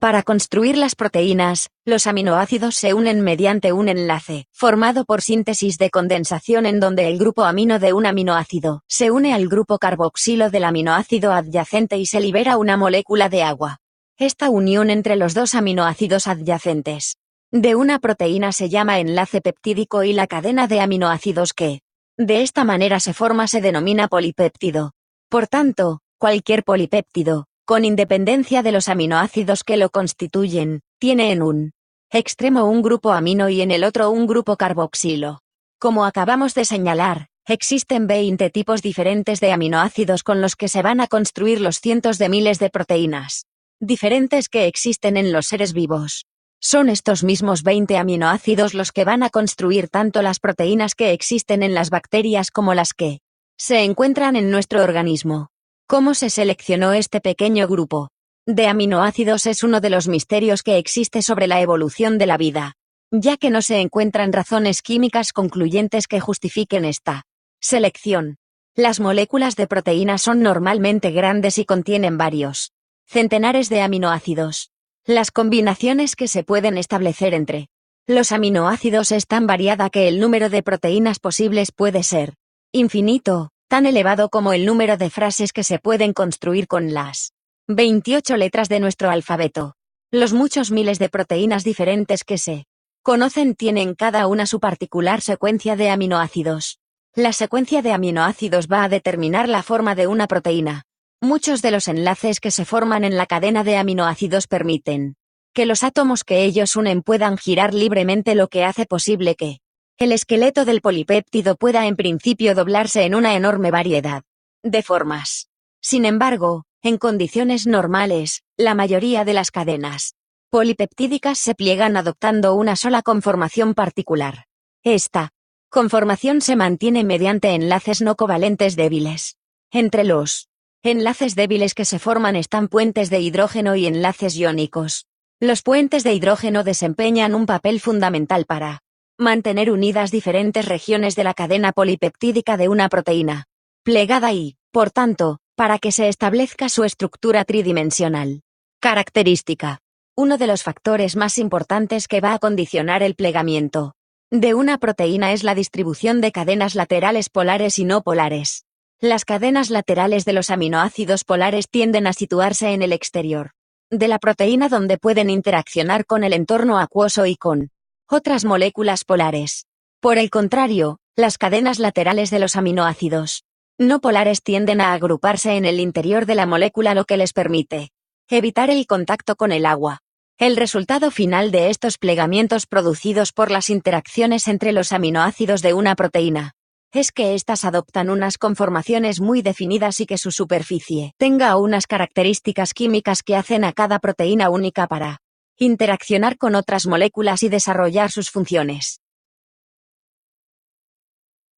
Para construir las proteínas, los aminoácidos se unen mediante un enlace, formado por síntesis de condensación en donde el grupo amino de un aminoácido se une al grupo carboxilo del aminoácido adyacente y se libera una molécula de agua. Esta unión entre los dos aminoácidos adyacentes de una proteína se llama enlace peptídico y la cadena de aminoácidos que de esta manera se forma se denomina polipéptido. Por tanto, cualquier polipéptido, con independencia de los aminoácidos que lo constituyen, tiene en un extremo un grupo amino y en el otro un grupo carboxilo. Como acabamos de señalar, existen 20 tipos diferentes de aminoácidos con los que se van a construir los cientos de miles de proteínas diferentes que existen en los seres vivos. Son estos mismos 20 aminoácidos los que van a construir tanto las proteínas que existen en las bacterias como las que se encuentran en nuestro organismo. ¿Cómo se seleccionó este pequeño grupo de aminoácidos? Es uno de los misterios que existe sobre la evolución de la vida, ya que no se encuentran razones químicas concluyentes que justifiquen esta selección. Las moléculas de proteínas son normalmente grandes y contienen varios centenares de aminoácidos. Las combinaciones que se pueden establecer entre los aminoácidos es tan variada que el número de proteínas posibles puede ser infinito, tan elevado como el número de frases que se pueden construir con las 28 letras de nuestro alfabeto. Los muchos miles de proteínas diferentes que se conocen tienen cada una su particular secuencia de aminoácidos. La secuencia de aminoácidos va a determinar la forma de una proteína. Muchos de los enlaces que se forman en la cadena de aminoácidos permiten que los átomos que ellos unen puedan girar libremente, lo que hace posible que el esqueleto del polipéptido pueda en principio doblarse en una enorme variedad de formas. Sin embargo, en condiciones normales, la mayoría de las cadenas polipeptídicas se pliegan adoptando una sola conformación particular. Esta conformación se mantiene mediante enlaces no covalentes débiles. Entre los enlaces débiles que se forman están puentes de hidrógeno y enlaces iónicos. Los puentes de hidrógeno desempeñan un papel fundamental para mantener unidas diferentes regiones de la cadena polipeptídica de una proteína plegada y, por tanto, para que se establezca su estructura tridimensional. Característica. Uno de los factores más importantes que va a condicionar el plegamiento de una proteína es la distribución de cadenas laterales polares y no polares. Las cadenas laterales de los aminoácidos polares tienden a situarse en el exterior de la proteína, donde pueden interaccionar con el entorno acuoso y con otras moléculas polares. Por el contrario, las cadenas laterales de los aminoácidos no polares tienden a agruparse en el interior de la molécula, lo que les permite evitar el contacto con el agua. El resultado final de estos plegamientos producidos por las interacciones entre los aminoácidos de una proteína es que éstas adoptan unas conformaciones muy definidas y que su superficie tenga unas características químicas que hacen a cada proteína única para interaccionar con otras moléculas y desarrollar sus funciones.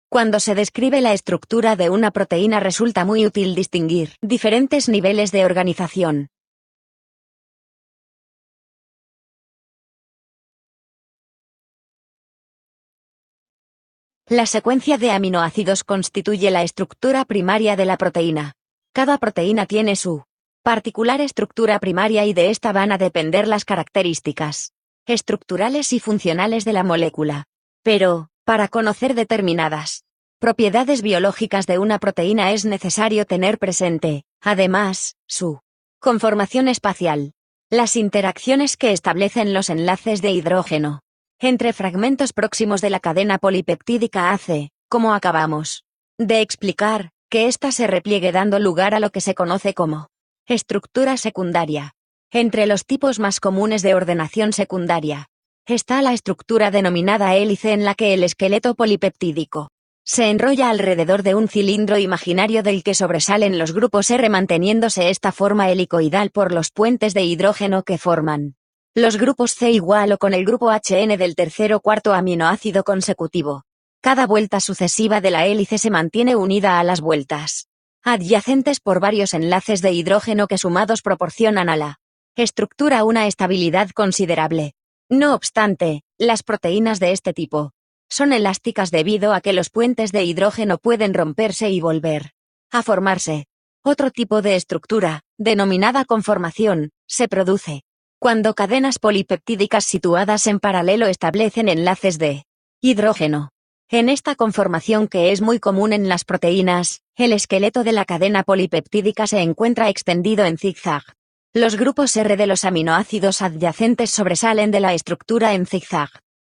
Cuando se describe la estructura de una proteína resulta muy útil distinguir diferentes niveles de organización. La secuencia de aminoácidos constituye la estructura primaria de la proteína. Cada proteína tiene su particular estructura primaria y de esta van a depender las características estructurales y funcionales de la molécula. Pero, para conocer determinadas propiedades biológicas de una proteína es necesario tener presente, además, su conformación espacial. Las interacciones que establecen los enlaces de hidrógeno entre fragmentos próximos de la cadena polipeptídica hace, como acabamos de explicar, que ésta se repliegue dando lugar a lo que se conoce como estructura secundaria. Entre los tipos más comunes de ordenación secundaria está la estructura denominada hélice, en la que el esqueleto polipeptídico se enrolla alrededor de un cilindro imaginario del que sobresalen los grupos R, manteniéndose esta forma helicoidal por los puentes de hidrógeno que forman los grupos C igual o con el grupo HN del tercer o cuarto aminoácido consecutivo. Cada vuelta sucesiva de la hélice se mantiene unida a las vueltas adyacentes por varios enlaces de hidrógeno que sumados proporcionan a la estructura una estabilidad considerable. No obstante, las proteínas de este tipo son elásticas debido a que los puentes de hidrógeno pueden romperse y volver a formarse. Otro tipo de estructura, denominada conformación, se produce Cuando cadenas polipeptídicas situadas en paralelo establecen enlaces de hidrógeno. En esta conformación, que es muy común en las proteínas, el esqueleto de la cadena polipeptídica se encuentra extendido en zigzag. Los grupos R de los aminoácidos adyacentes sobresalen de la estructura en zigzag,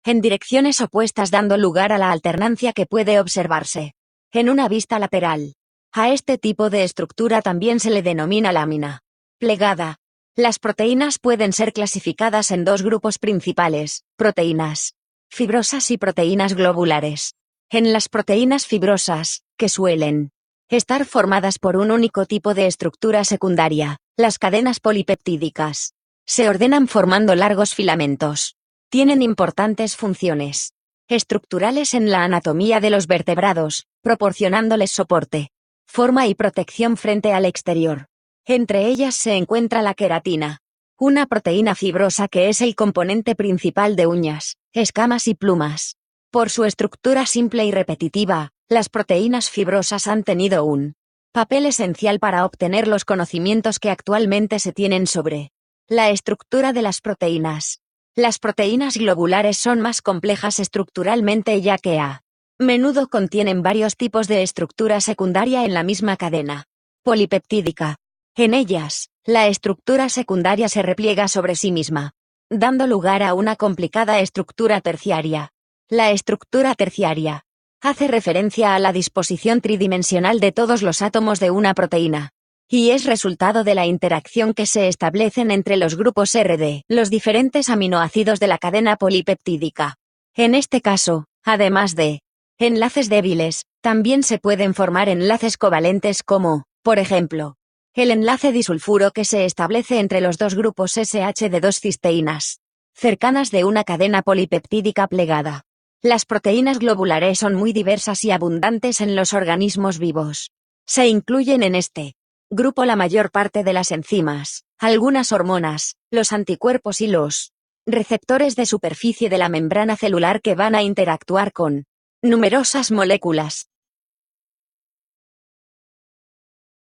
en direcciones opuestas, dando lugar a la alternancia que puede observarse en una vista lateral. A este tipo de estructura también se le denomina lámina plegada. Las proteínas pueden ser clasificadas en dos grupos principales: proteínas fibrosas y proteínas globulares. En las proteínas fibrosas, que suelen estar formadas por un único tipo de estructura secundaria, las cadenas polipeptídicas se ordenan formando largos filamentos. Tienen importantes funciones estructurales en la anatomía de los vertebrados, proporcionándoles soporte, forma y protección frente al exterior. Entre ellas se encuentra la queratina, una proteína fibrosa que es el componente principal de uñas, escamas y plumas. Por su estructura simple y repetitiva, las proteínas fibrosas han tenido un papel esencial para obtener los conocimientos que actualmente se tienen sobre la estructura de las proteínas. Las proteínas globulares son más complejas estructuralmente, ya que a menudo contienen varios tipos de estructura secundaria en la misma cadena polipeptídica. En ellas, la estructura secundaria se repliega sobre sí misma, dando lugar a una complicada estructura terciaria. La estructura terciaria hace referencia a la disposición tridimensional de todos los átomos de una proteína, y es resultado de la interacción que se establecen entre los grupos R de los diferentes aminoácidos de la cadena polipeptídica. En este caso, además de enlaces débiles, también se pueden formar enlaces covalentes como, por ejemplo, el enlace disulfuro que se establece entre los dos grupos SH de dos cisteínas cercanas de una cadena polipeptídica plegada. Las proteínas globulares son muy diversas y abundantes en los organismos vivos. Se incluyen en este grupo la mayor parte de las enzimas, algunas hormonas, los anticuerpos y los receptores de superficie de la membrana celular que van a interactuar con numerosas moléculas